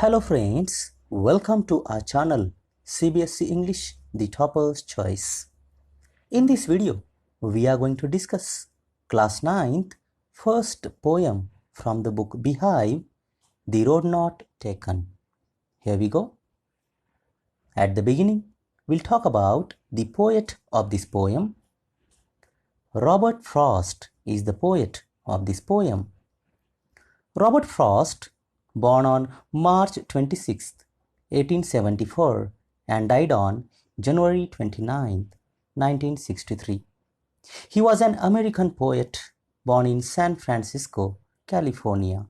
Hello friends, welcome to our channel Cbse English, the Topper's Choice. In this video, we are going to discuss class 9th first poem from the book Beehive, The Road Not Taken. Here we go. At the beginning, we'll talk about the poet of this poem. Robert Frost is the poet of this poem. Robert Frost, born on March 26, 1874 and died on January 29, 1963. He was an American poet born in San Francisco, California.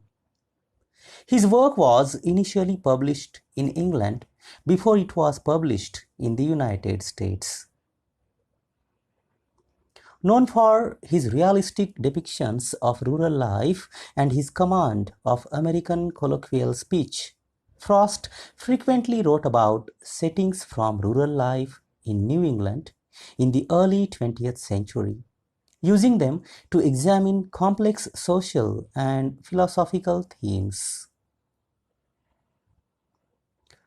His work was initially published in England before it was published in the United States. Known for his realistic depictions of rural life and his command of American colloquial speech, Frost frequently wrote about settings from rural life in New England in the early 20th century, using them to examine complex social and philosophical themes.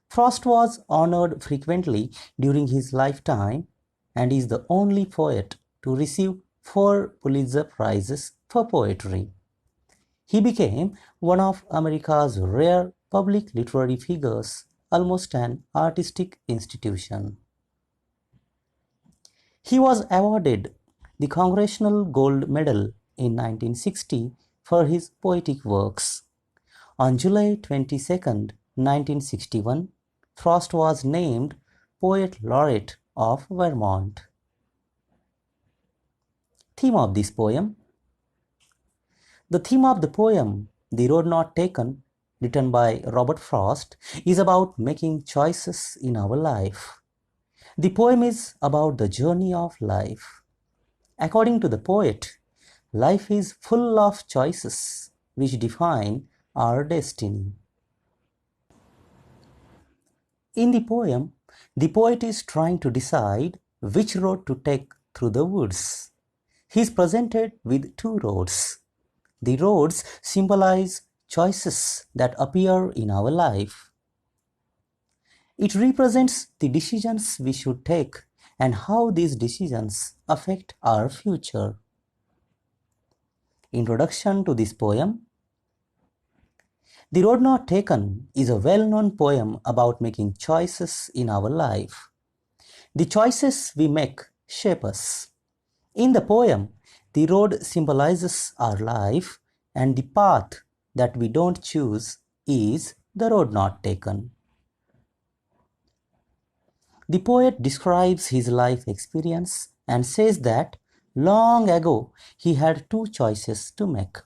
Frost was honored frequently during his lifetime and is the only poet to receive 4 Pulitzer Prizes for poetry. He became one of America's rare public literary figures, almost an artistic institution. He was awarded the Congressional Gold Medal in 1960 for his poetic works. On July 22, 1961, Frost was named Poet Laureate of Vermont. Theme of this poem. The theme of the poem, The Road Not Taken, written by Robert Frost, is about making choices in our life. The poem is about the journey of life. According to the poet, life is full of choices which define our destiny. In the poem, the poet is trying to decide which road to take through the woods. He is presented with 2 roads. The roads symbolize choices that appear in our life. It represents the decisions we should take and how these decisions affect our future. Introduction to this poem. The Road Not Taken is a well-known poem about making choices in our life. The choices we make shape us. In the poem, the road symbolizes our life, and the path that we don't choose is the road not taken. The poet describes his life experience and says that long ago he had 2 choices to make.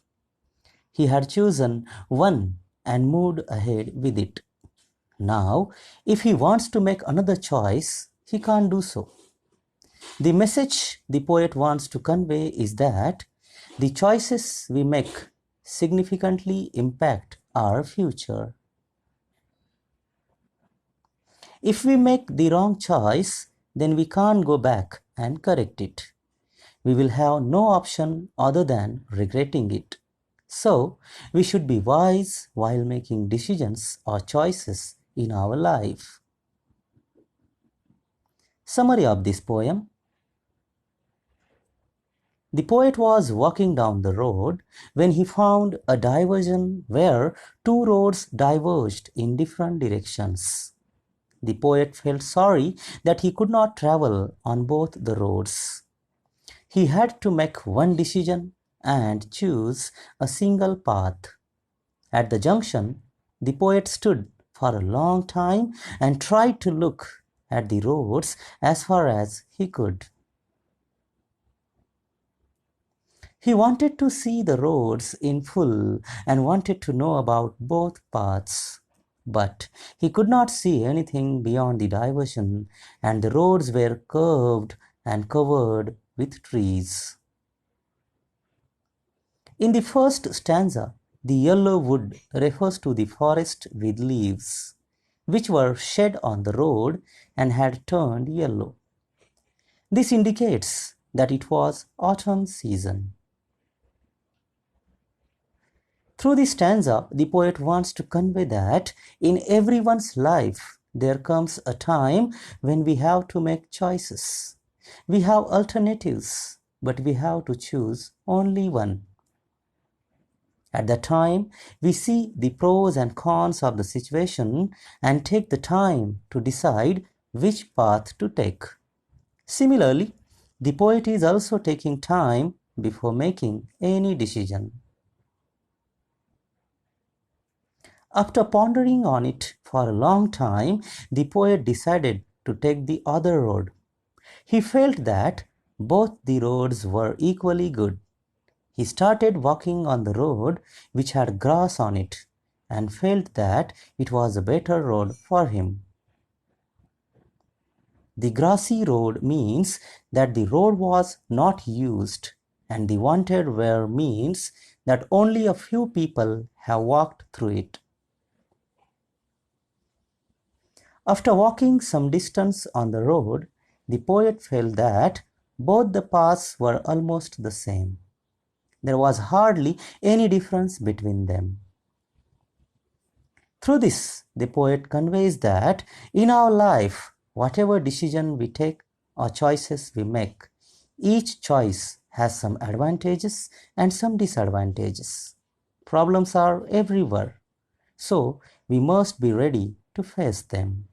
He had chosen one and moved ahead with it. Now, if he wants to make another choice, he can't do so. The message the poet wants to convey is that the choices we make significantly impact our future. If we make the wrong choice, then we can't go back and correct it. We will have no option other than regretting it. So, we should be wise while making decisions or choices in our life. Summary of this poem. The poet was walking down the road when he found a diversion where 2 roads diverged in different directions. The poet felt sorry that he could not travel on both the roads. He had to make one decision and choose a single path. At the junction, the poet stood for a long time and tried to look at the roads as far as he could. He wanted to see the roads in full and wanted to know about both paths. But he could not see anything beyond the diversion, and the roads were curved and covered with trees. In the first stanza, the yellow wood refers to the forest with leaves, which were shed on the road and had turned yellow. This indicates that it was autumn season. Through this stanza, the poet wants to convey that in everyone's life, there comes a time when we have to make choices. We have alternatives, but we have to choose only one. At that time, we see the pros and cons of the situation and take the time to decide which path to take. Similarly, the poet is also taking time before making any decision. After pondering on it for a long time, the poet decided to take the other road. He felt that both the roads were equally good. He started walking on the road which had grass on it and felt that it was a better road for him. The grassy road means that the road was not used, and the wanted where means that only a few people have walked through it. After walking some distance on the road, the poet felt that both the paths were almost the same. There was hardly any difference between them. Through this, the poet conveys that in our life, whatever decision we take or choices we make, each choice has some advantages and some disadvantages. Problems are everywhere, so we must be ready to face them.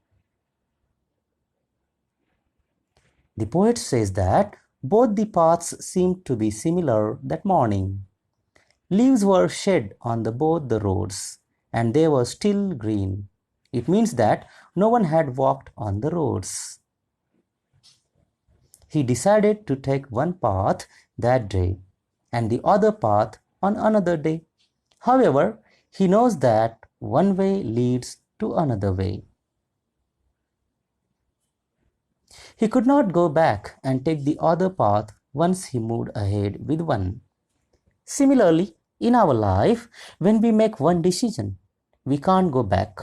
The poet says that both the paths seemed to be similar that morning. Leaves were shed on both the roads, and they were still green. It means that no one had walked on the roads. He decided to take one path that day and the other path on another day. However, he knows that one way leads to another way. He could not go back and take the other path once he moved ahead with one. Similarly, in our life, when we make one decision, we can't go back.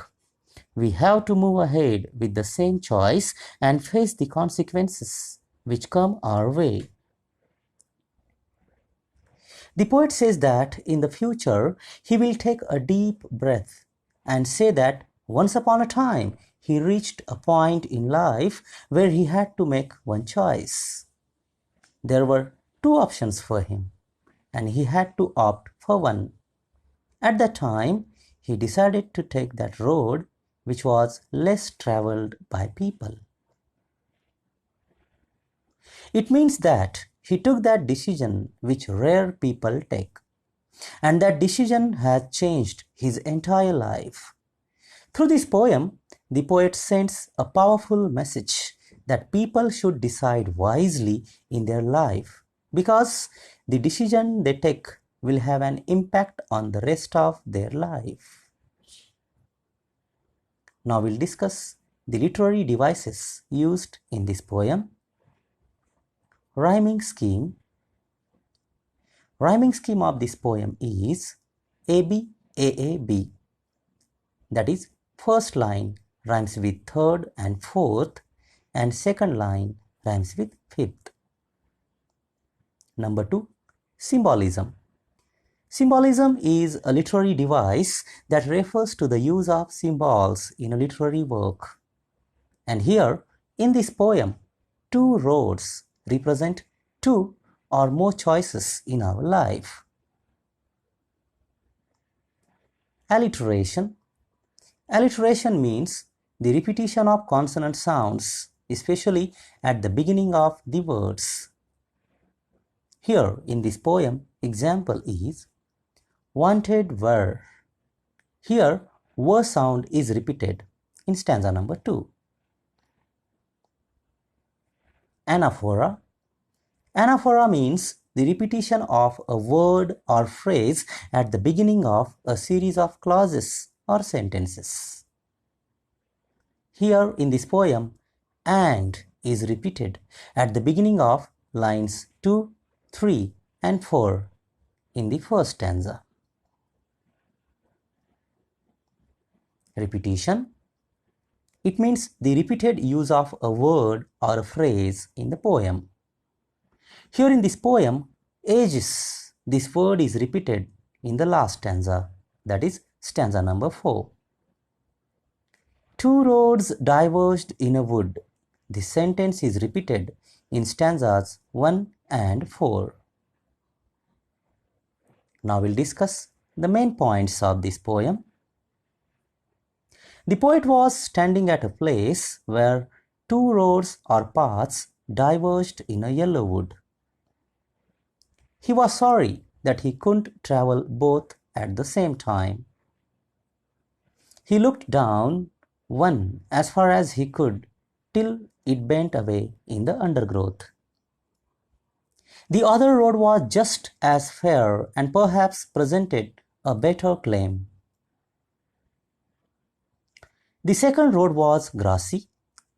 We have to move ahead with the same choice and face the consequences which come our way. The poet says that in the future, he will take a deep breath and say that once upon a time, he reached a point in life where he had to make one choice. There were two options for him, and he had to opt for one. At that time, he decided to take that road which was less traveled by people. It means that he took that decision which rare people take, and that decision has changed his entire life. Through this poem, the poet sends a powerful message that people should decide wisely in their life because the decision they take will have an impact on the rest of their life. Now we'll discuss the literary devices used in this poem. Rhyming scheme. Rhyming scheme of this poem is AB, AAB. That is, first line rhymes with third and fourth, and second line rhymes with fifth. Number 2, symbolism. Symbolism is a literary device that refers to the use of symbols in a literary work. And here, in this poem, two roads represent two or more choices in our life. Alliteration. Alliteration means the repetition of consonant sounds, especially at the beginning of the words. Here in this poem, example is wanted were. Here, were sound is repeated in stanza number 2. Anaphora. Anaphora means the repetition of a word or phrase at the beginning of a series of clauses or sentences. Here in this poem, and is repeated at the beginning of lines 2, 3 and 4 in the first stanza. Repetition. It means the repeated use of a word or a phrase in the poem. Here in this poem, ages, this word is repeated in the last stanza. that is stanza number 4. Two roads diverged in a wood. This sentence is repeated in stanzas 1 and 4. Now we'll discuss the main points of this poem. The poet was standing at a place where two roads or paths diverged in a yellow wood. He was sorry that he couldn't travel both at the same time. He looked down one as far as he could till it bent away in the undergrowth. The other road was just as fair and perhaps presented a better claim. The second road was grassy,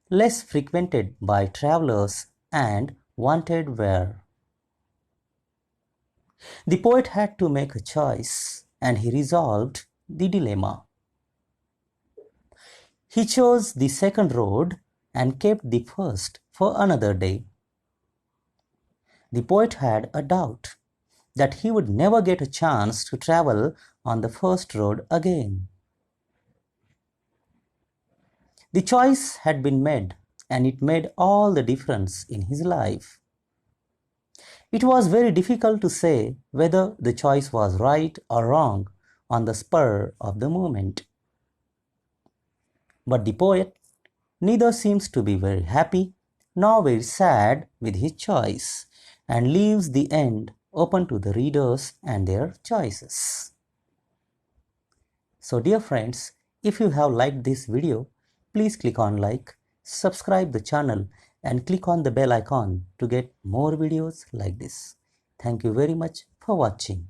less frequented by travelers and wanted wear. The poet had to make a choice, and he resolved the dilemma. He chose the second road and kept the first for another day. The poet had a doubt that he would never get a chance to travel on the first road again. The choice had been made, and it made all the difference in his life. It was very difficult to say whether the choice was right or wrong on the spur of the moment. But the poet neither seems to be very happy nor very sad with his choice, and leaves the end open to the readers and their choices. So dear friends, if you have liked this video, please click on like, subscribe the channel and click on the bell icon to get more videos like this. Thank you very much for watching.